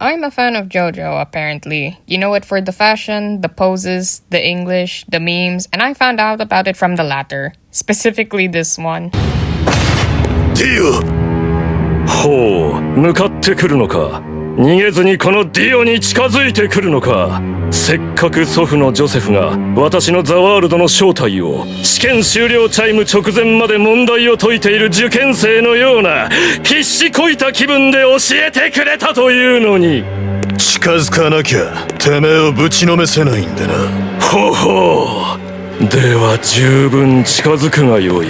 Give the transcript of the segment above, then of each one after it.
I'm a fan of Jojo, apparently. You know it for the fashion, the poses, the English, the memes, and I found out about it from the latter. Specifically this one. ディオほう、向かってくるのか。逃げずにこのディオに近づいてくるのか。せっかく祖父のジョセフが私のザワールドの正体を試験終了チャイム直前まで問題を解いている受験生のような必死こいた気分で教えてくれたというのに。近づかなきゃてめえをぶちのめせないんでな。ほほう。では十分近づくがよい。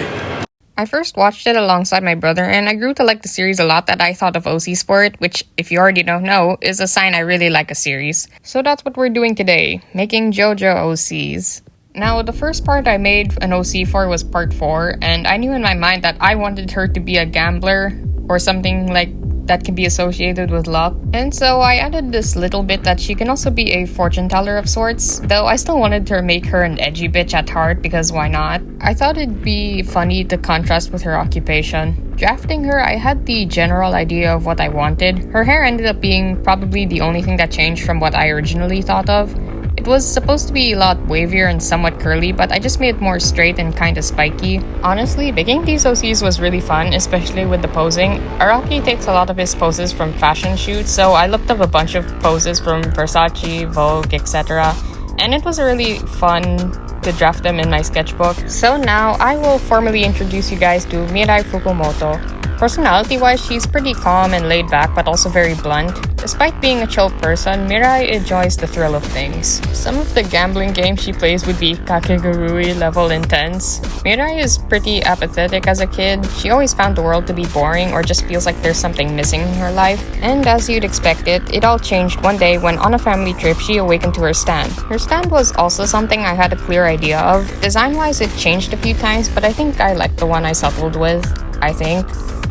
I first watched it alongside my brother, and I grew to like the series a lot that I thought of OCs for it, which, if you already don't know, is a sign I really like a series. So that's what we're doing today, making JoJo OCs. Now, the first part I made an OC for was part 4, and I knew in my mind that I wanted her to be a gambler, or something like that can be associated with luck. And so I added this little bit that she can also be a fortune teller of sorts, though I still wanted to make her an edgy bitch at heart because why not? I thought it'd be funny to contrast with her occupation. Drafting her, I had the general idea of what I wanted. Her hair ended up being probably the only thing that changed from what I originally thought of. It was supposed to be a lot wavier and somewhat curly, but I just made it more straight and kinda spiky. Honestly, making these OCs was really fun, especially with the posing. Araki takes a lot of his poses from fashion shoots, so I looked up a bunch of poses from Versace, Vogue, etc. And it was really fun to draft them in my sketchbook. So now, I will formally introduce you guys to Mirai Fukumoto. Personality-wise, she's pretty calm and laid back, but also very blunt. Despite being a chill person, Mirai enjoys the thrill of things. Some of the gambling games she plays would be Kakegurui level intense. Mirai is pretty apathetic as a kid. She always found the world to be boring or just feels like there's something missing in her life. And as you'd expect it all changed one day when on a family trip she awakened to her stand. Her stand was also something I had a clear idea of. Design-wise, it changed a few times, but I think I liked the one I settled with.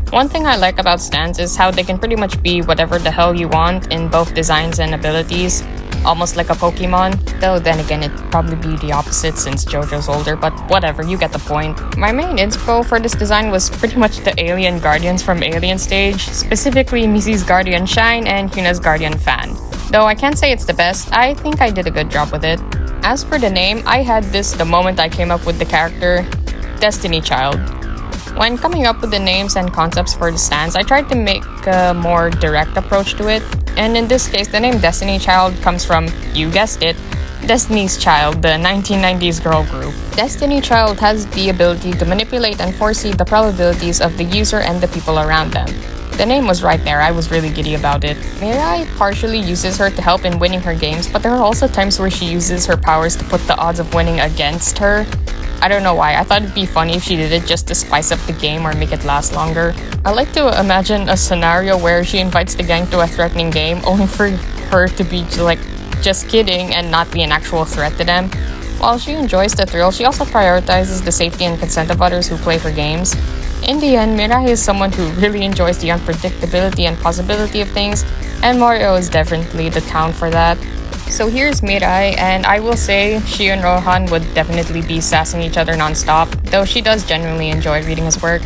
One thing I like about stands is how they can pretty much be whatever the hell you want in both designs and abilities, almost like a Pokemon, though then again it'd probably be the opposite since Jojo's older, but whatever, you get the point. My main inspo for this design was pretty much the alien guardians from Alien Stage, specifically Misy's Guardian Shine and Hyuna's Guardian Fan. Though I can't say it's the best, I think I did a good job with it. As for the name, I had this the moment I came up with the character, Destiny Child. When coming up with the names and concepts for the stands, I tried to make a more direct approach to it. And in this case, the name Destiny Child comes from, you guessed it, Destiny's Child, the 1990s girl group. Destiny Child has the ability to manipulate and foresee the probabilities of the user and the people around them. The name was right there, I was really giddy about it. Mirai partially uses her to help in winning her games, but there are also times where she uses her powers to put the odds of winning against her. I don't know why, I thought it'd be funny if she did it just to spice up the game or make it last longer. I like to imagine a scenario where she invites the gang to a threatening game, only for her to be like, just kidding and not be an actual threat to them. While she enjoys the thrill, she also prioritizes the safety and consent of others who play her games. In the end, Mirai is someone who really enjoys the unpredictability and possibility of things, and Mario is definitely the town for that. So here's Mirai, and I will say she and Rohan would definitely be sassing each other non-stop, though she does genuinely enjoy reading his work.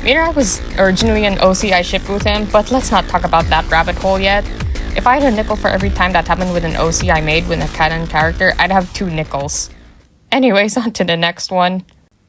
Mirai was originally an OC I shipped with him, but let's not talk about that rabbit hole yet. If I had a nickel for every time that happened with an OC I made with a canon character, I'd have 2 nickels. Anyways, on to the next one.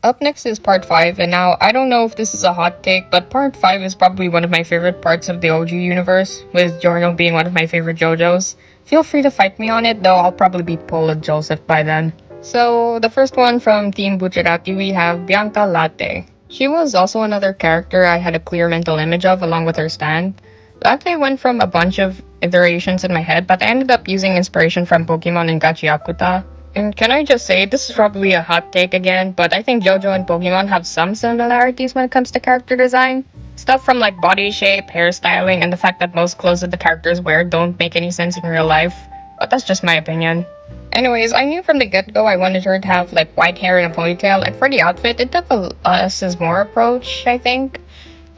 Up next is part 5, and now I don't know if this is a hot take, but part 5 is probably one of my favorite parts of the OG universe, with Giorno being one of my favorite JoJos. Feel free to fight me on it, though I'll probably be Paula Joseph by then. So, the first one from Team Bucciarati, we have Bianca Latte. She was also another character I had a clear mental image of along with her stand. Latte went from a bunch of iterations in my head, but I ended up using inspiration from Pokemon and Gachiakuta. And can I just say, this is probably a hot take again, but I think JoJo and Pokemon have some similarities when it comes to character design. Stuff from like body shape, hairstyling, and the fact that most clothes that the characters wear don't make any sense in real life. But that's just my opinion. Anyways, I knew from the get-go I wanted her to have like white hair and a ponytail, and for the outfit, it took a less is more approach, I think.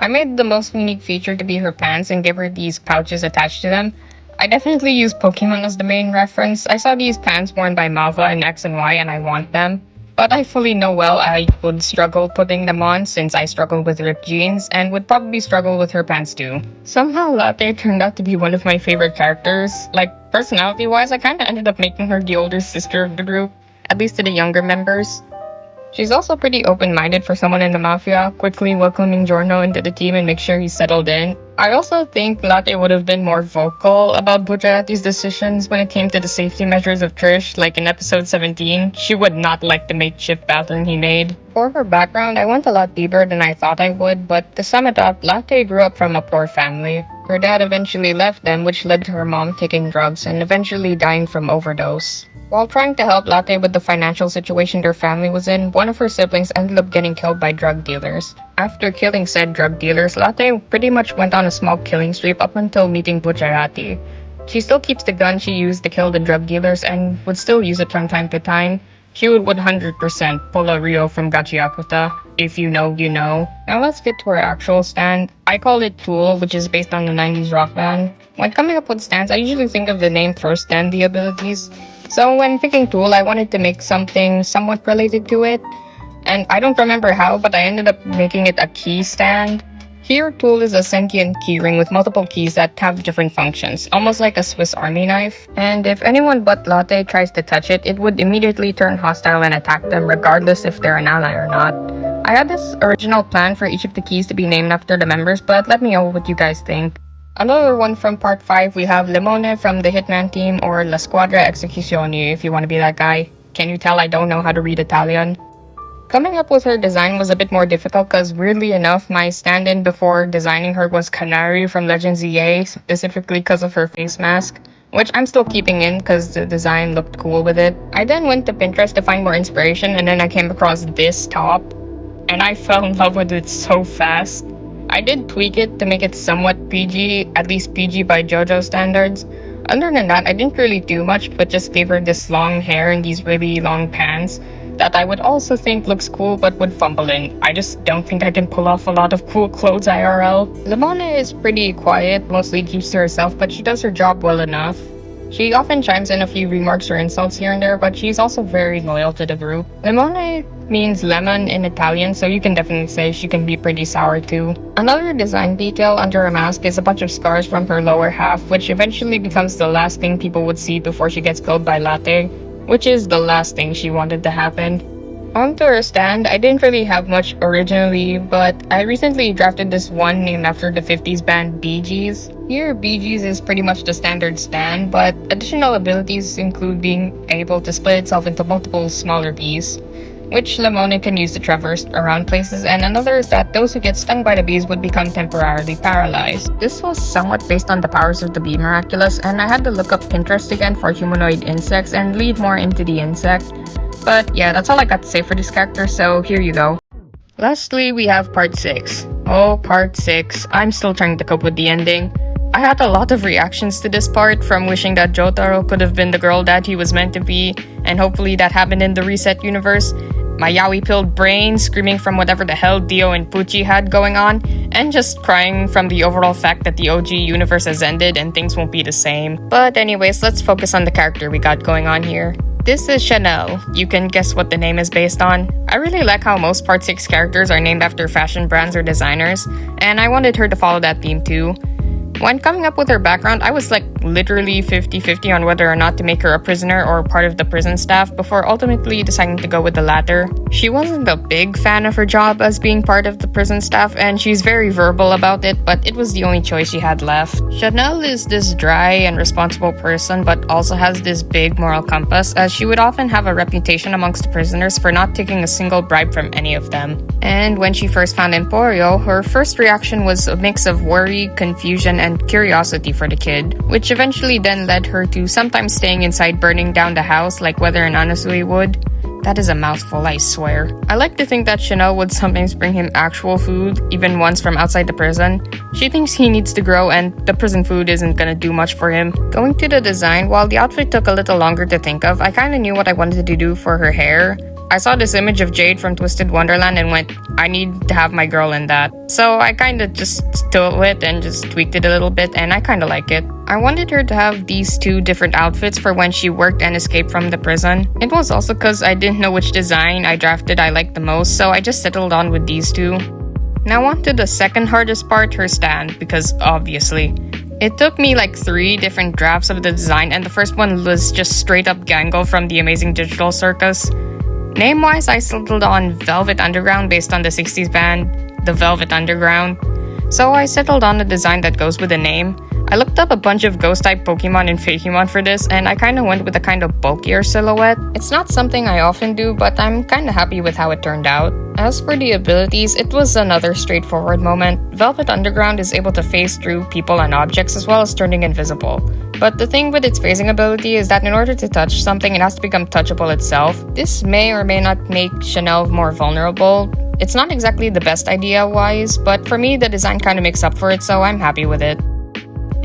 I made the most unique feature to be her pants and gave her these pouches attached to them. I definitely use Pokemon as the main reference. I saw these pants worn by Malva in X and Y and I want them. But I fully know well I would struggle putting them on since I struggle with ripped jeans and would probably struggle with her pants too. Somehow Latte turned out to be one of my favorite characters. Like, personality wise, I kinda ended up making her the older sister of the group, at least to the younger members. She's also pretty open-minded for someone in the mafia, quickly welcoming Giorno into the team and make sure he's settled in. I also think Latte would have been more vocal about Bucciarati's decisions when it came to the safety measures of Trish, like in episode 17. She would not like the makeshift bathroom he made. For her background, I went a lot deeper than I thought I would, but to sum it up, Latte grew up from a poor family. Her dad eventually left them, which led to her mom taking drugs and eventually dying from overdose. While trying to help Latte with the financial situation their family was in, one of her siblings ended up getting killed by drug dealers. After killing said drug dealers, Latte pretty much went on a small killing streak up until meeting Bucciarati. She still keeps the gun she used to kill the drug dealers and would still use it from time to time. She would 100% pull a Rio from Gachiakuta. If you know, you know. Now let's get to her actual stand. I call it Tool, which is based on the 90s rock band. When coming up with stands, I usually think of the name first, then the abilities. So when picking Tool, I wanted to make something somewhat related to it. And I don't remember how, but I ended up making it a key stand. Here, Tool is a sentient keyring with multiple keys that have different functions, almost like a Swiss Army knife. And if anyone but Latte tries to touch it, it would immediately turn hostile and attack them regardless if they're an ally or not. I had this original plan for each of the keys to be named after the members, but let me know what you guys think. Another one from part 5, we have Limone from the Hitman team, or La Squadra Esecuzioni if you want to be that guy. Can you tell I don't know how to read Italian? Coming up with her design was a bit more difficult because weirdly enough, my stand-in before designing her was Canary from Legends EA, specifically because of her face mask, which I'm still keeping in because the design looked cool with it. I then went to Pinterest to find more inspiration and then I came across this top, and I fell in love with it so fast. I did tweak it to make it somewhat PG, at least PG by Jojo standards. Other than that, I didn't really do much, but just gave her this long hair and these really long pants that I would also think looks cool but would fumble in. I just don't think I can pull off a lot of cool clothes IRL. Limone is pretty quiet, mostly keeps to herself, but she does her job well enough. She often chimes in a few remarks or insults here and there, but she's also very loyal to the group. Limone means lemon in Italian, so you can definitely say she can be pretty sour too. Another design detail under her mask is a bunch of scars from her lower half, which eventually becomes the last thing people would see before she gets killed by Latte, which is the last thing she wanted to happen. Onto her stand, I didn't really have much originally, but I recently drafted this one named after the 50s band Bee Gees. Here, Bee Gees is pretty much the standard stand, but additional abilities include being able to split itself into multiple smaller bees, which Limone can use to traverse around places, and another is that those who get stung by the bees would become temporarily paralyzed. This was somewhat based on the powers of the Bee Miraculous, and I had to look up Pinterest again for humanoid insects and lead more into the insect. But yeah, that's all I got to say for this character, so here you go. Lastly, we have part 6. Oh, part 6. I'm still trying to cope with the ending. I had a lot of reactions to this part, from wishing that Jotaro could have been the girl that he was meant to be, and hopefully that happened in the Reset universe, my yaoi-pilled brain screaming from whatever the hell Dio and Pucci had going on, and just crying from the overall fact that the OG universe has ended and things won't be the same. But anyways, let's focus on the character we got going on here. This is Chanel. You can guess what the name is based on. I really like how most Part 6 characters are named after fashion brands or designers, and I wanted her to follow that theme too. When coming up with her background, I was like literally 50-50 on whether or not to make her a prisoner or part of the prison staff before ultimately deciding to go with the latter. She wasn't a big fan of her job as being part of the prison staff, and she's very verbal about it, but it was the only choice she had left. Chanel is this dry and responsible person, but also has this big moral compass, as she would often have a reputation amongst the prisoners for not taking a single bribe from any of them. And when she first found Emporio, her first reaction was a mix of worry, confusion, and curiosity for the kid, which eventually then led her to sometimes staying inside burning down the house like Weather and Anasui would. That is a mouthful, I swear. I like to think that Chanel would sometimes bring him actual food, even once from outside the prison. She thinks he needs to grow and the prison food isn't gonna do much for him. Going to the design, while the outfit took a little longer to think of, I kinda knew what I wanted to do for her hair. I saw this image of Jade from Twisted Wonderland and went, I need to have my girl in that. So I kinda just stole it and just tweaked it a little bit, and I kinda like it. I wanted her to have these two different outfits for when she worked and escaped from the prison. It was also because I didn't know which design I drafted I liked the most, so I just settled on with these two. Now on to the second hardest part, her stand, because obviously. It took me like 3 different drafts of the design, and the first one was just straight up Gangle from the Amazing Digital Circus. Name-wise, I settled on Velvet Underground based on the 60s band, The Velvet Underground. So I settled on a design that goes with the name. I looked up a bunch of ghost-type Pokemon and Fakemon for this, and I kinda went with a kind of bulkier silhouette. It's not something I often do, but I'm kinda happy with how it turned out. As for the abilities, it was another straightforward moment. Velvet Underground is able to phase through people and objects as well as turning invisible. But the thing with its phasing ability is that in order to touch something, it has to become touchable itself. This may or may not make Chanel more vulnerable. It's not exactly the best idea-wise, but for me, the design kinda makes up for it, so I'm happy with it.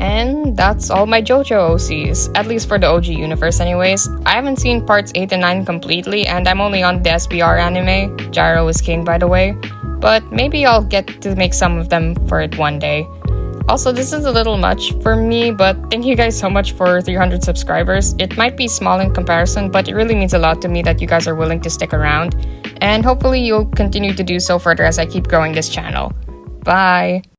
And that's all my JoJo OCs, at least for the OG universe anyways. I haven't seen parts 8 and 9 completely, and I'm only on the SBR anime. Gyro is king, by the way. But maybe I'll get to make some of them for it one day. Also, this is a little much for me, but thank you guys so much for 300 subscribers. It might be small in comparison, but it really means a lot to me that you guys are willing to stick around. And hopefully you'll continue to do so further as I keep growing this channel. Bye!